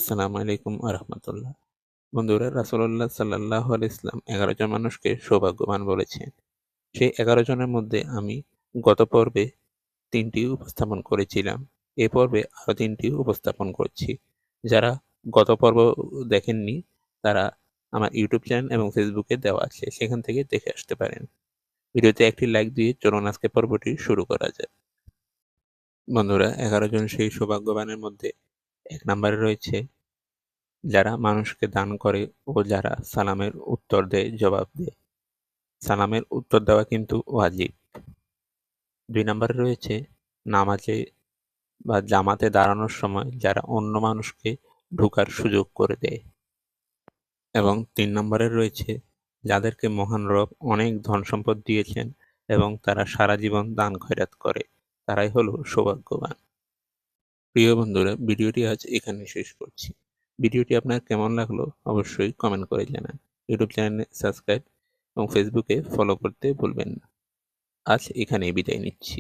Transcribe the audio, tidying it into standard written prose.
আসসালামু আলাইকুম রহমতুল্লাহ। বন্ধুরা, রাসূলুল্লাহ সাল্লাল্লাহু আলাইহি ইসলাম 11 জন মানুষকে সৌভাগ্যবান বলেছেন। সেই 11 জনের মধ্যে আমি গত পর্বে 3টি উপস্থাপন করেছিলাম। এ পর্বে আরো 3টি উপস্থাপন করছি। যারা গত পর্ব দেখেননি তারা আমার ইউটিউব চ্যানেল এবং ফেসবুকে দেওয়া আছে, সেখান থেকে দেখে আসতে পারেন। ভিডিওতে একটি লাইক দিয়ে চলুন আজকে পর্বটি শুরু করা যায়। বন্ধুরা, 11 জন সেই সৌভাগ্যবানের মধ্যে 1 নম্বরে রয়েছে যারা মানুষকে দান করে ও যারা সালামের উত্তর দেয়, জবাব দেয়। সালামের উত্তর দেওয়া কিন্তু ওয়াজিব। 2 নম্বরে রয়েছে নামাজে বা জামাতে দাঁড়ানোর সময় যারা অন্য মানুষকে ঢোকার সুযোগ করে দেয়। এবং 3 নম্বরে রয়েছে যাদেরকে মহান রব অনেক ধন-সম্পদ দিয়েছেন এবং তারা সারা জীবন দান খয়রাত করে। তারাই হলো সৌভাগ্যবান। প্রিয় বন্ধুরা, ভিডিওটি আজ এখানে শেষ করছি। ভিডিওটি আপনার কেমন লাগলো অবশ্যই কমেন্ট করে জানান। ইউটিউব চ্যানেলে সাবস্ক্রাইব এবং ফেসবুকে ফলো করতে ভুলবেন না। আজ এখানেই বিদায় নিচ্ছি।